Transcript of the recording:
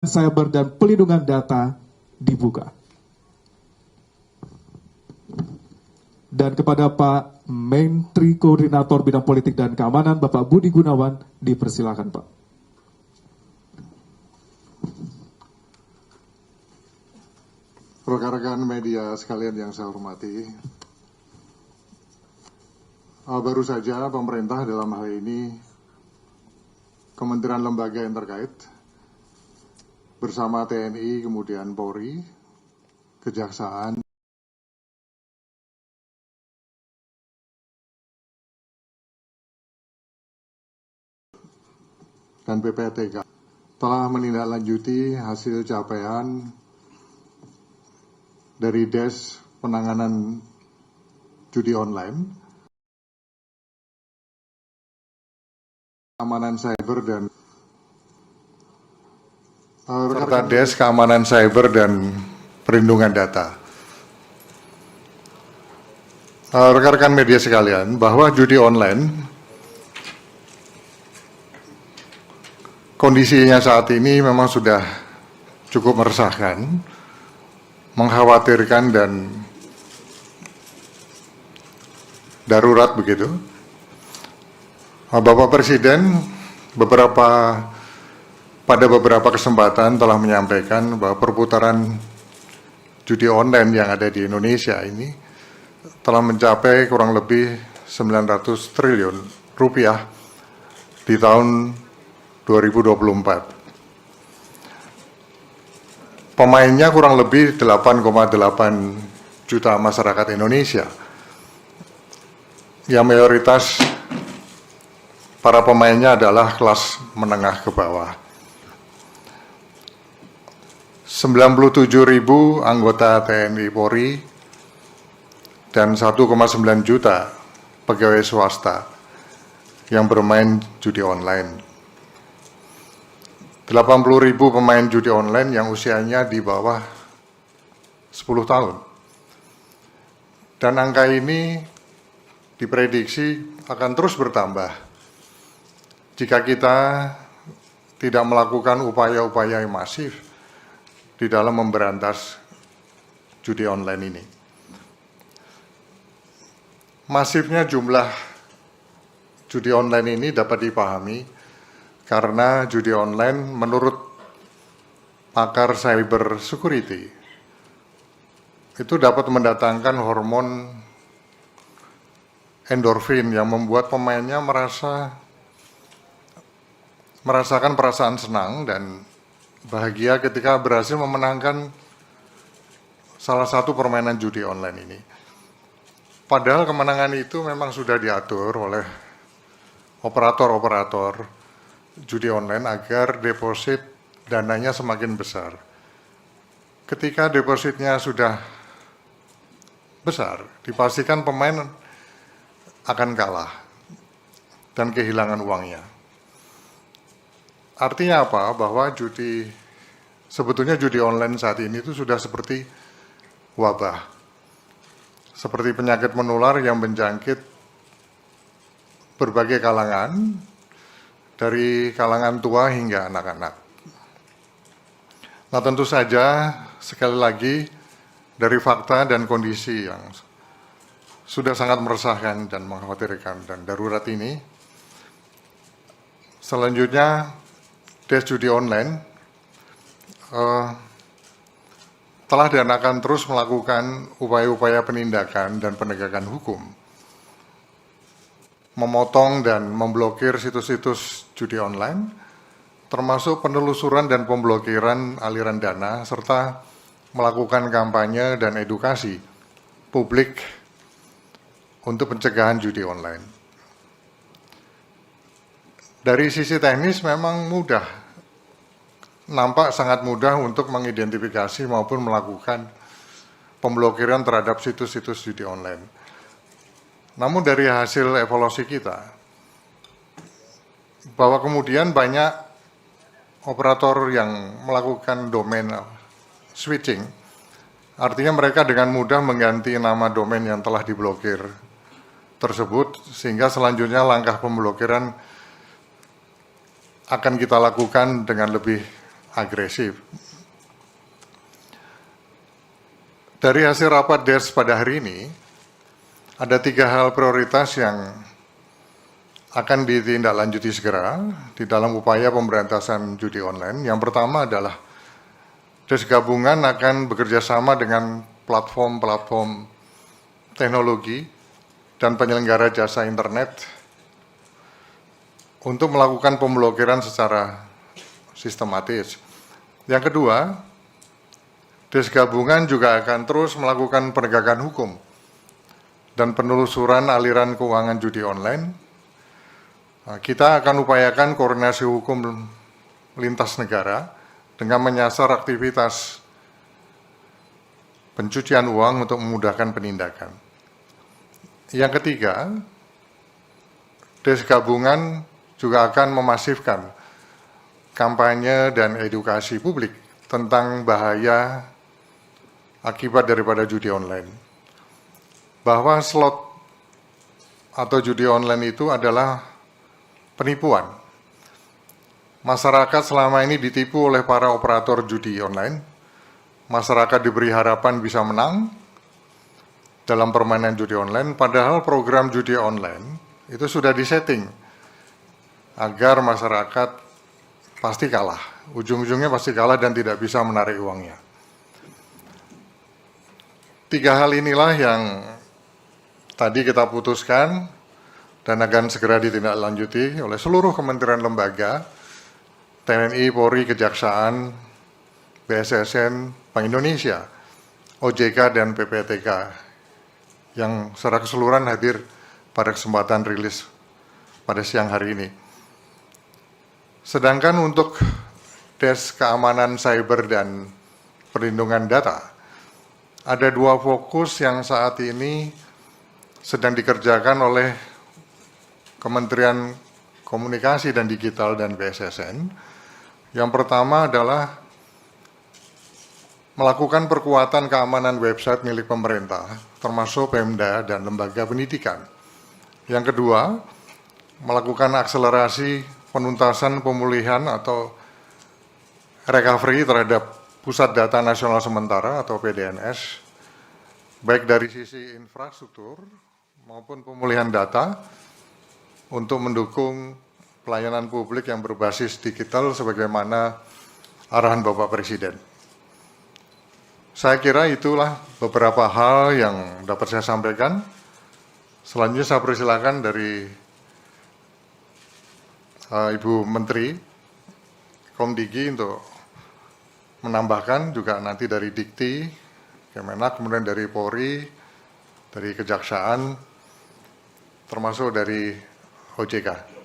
Cyber dan Pelindungan Data dibuka. Dan kepada Pak Menteri Koordinator Bidang Politik dan Keamanan, Bapak Budi Gunawan, dipersilakan Pak. Rekan-rekan media sekalian yang saya hormati, baru saja pemerintah dalam hal ini Kementerian Lembaga yang terkait bersama TNI, kemudian Polri, Kejaksaan, dan PPTK telah menindaklanjuti hasil capaian dari Des Penanganan Judi Online, Keamanan Cyber dan serta Des Keamanan Cyber dan Perlindungan Data. Rekan-rekan media sekalian, bahwa judi online kondisinya saat ini memang sudah cukup meresahkan, mengkhawatirkan dan darurat begitu. Bapak Presiden pada beberapa kesempatan telah menyampaikan bahwa perputaran judi online yang ada di Indonesia ini telah mencapai kurang lebih 900 triliun rupiah di tahun 2024. Pemainnya kurang lebih 8,8 juta masyarakat Indonesia, yang mayoritas para pemainnya adalah kelas menengah ke bawah. 97.000 anggota TNI Polri dan 1,9 juta pegawai swasta yang bermain judi online. 80.000 pemain judi online yang usianya di bawah 10 tahun. Dan angka ini diprediksi akan terus bertambah jika kita tidak melakukan upaya-upaya yang masif di dalam memberantas judi online ini. Masifnya jumlah judi online ini dapat dipahami karena judi online menurut pakar cyber security itu dapat mendatangkan hormon endorfin yang membuat pemainnya merasakan perasaan senang dan bahagia ketika berhasil memenangkan salah satu permainan judi online ini. Padahal kemenangan itu memang sudah diatur oleh operator-operator judi online agar deposit dananya semakin besar. Ketika depositnya sudah besar, dipastikan pemain akan kalah dan kehilangan uangnya. Artinya apa? Bahwa sebetulnya judi online saat ini itu sudah seperti wabah. Seperti penyakit menular yang menjangkit berbagai kalangan, dari kalangan tua hingga anak-anak. Nah, tentu saja sekali lagi dari fakta dan kondisi yang sudah sangat meresahkan dan mengkhawatirkan dan darurat ini, selanjutnya Des judi online telah dan akan terus melakukan upaya-upaya penindakan dan penegakan hukum, memotong dan memblokir situs-situs judi online, termasuk penelusuran dan pemblokiran aliran dana, serta melakukan kampanye dan edukasi publik untuk pencegahan judi online. Dari sisi teknis memang nampak sangat mudah untuk mengidentifikasi maupun melakukan pemblokiran terhadap situs-situs judi online. Namun dari hasil evaluasi kita, bahwa kemudian banyak operator yang melakukan domain switching, artinya mereka dengan mudah mengganti nama domain yang telah diblokir tersebut, sehingga selanjutnya langkah pemblokiran akan kita lakukan dengan lebih agresif. Dari hasil rapat DERS pada hari ini, ada 3 hal prioritas yang akan ditindaklanjuti segera di dalam upaya pemberantasan judi online. Yang pertama adalah DERS gabungan akan bekerja sama dengan platform-platform teknologi dan penyelenggara jasa internet untuk melakukan pemblokiran secara sistematis. Yang kedua, DERS gabungan juga akan terus melakukan penegakan hukum dan penelusuran aliran keuangan judi online. Kita akan upayakan koordinasi hukum lintas negara dengan menyasar aktivitas pencucian uang untuk memudahkan penindakan. Yang ketiga, DERS gabungan juga akan memasifkan kampanye dan edukasi publik tentang bahaya akibat daripada judi online. Bahwa slot atau judi online itu adalah penipuan. Masyarakat selama ini ditipu oleh para operator judi online. Masyarakat diberi harapan bisa menang dalam permainan judi online, padahal program judi online itu sudah disetting agar masyarakat pasti kalah. Ujung-ujungnya pasti kalah dan tidak bisa menarik uangnya. 3 hal inilah yang tadi kita putuskan dan akan segera ditindaklanjuti oleh seluruh kementerian lembaga, TNI, Polri, Kejaksaan, BSSN, Bank Indonesia, OJK, dan PPTK yang secara keseluruhan hadir pada kesempatan rilis pada siang hari ini. Sedangkan untuk DERS keamanan cyber dan perlindungan data, ada 2 fokus yang saat ini sedang dikerjakan oleh Kementerian Komunikasi dan Digital dan BSSN. Yang pertama adalah melakukan perkuatan keamanan website milik pemerintah, termasuk Pemda dan lembaga pendidikan. Yang kedua, melakukan akselerasi penuntasan pemulihan atau recovery terhadap Pusat Data Nasional Sementara atau PDNS, baik dari sisi infrastruktur maupun pemulihan data untuk mendukung pelayanan publik yang berbasis digital sebagaimana arahan Bapak Presiden. Saya kira itulah beberapa hal yang dapat saya sampaikan. Selanjutnya saya persilakan dari Ibu Menteri Komdigi untuk menambahkan, juga nanti dari Dikti, Kemenak, kemudian dari Polri, dari Kejaksaan, termasuk dari OJK.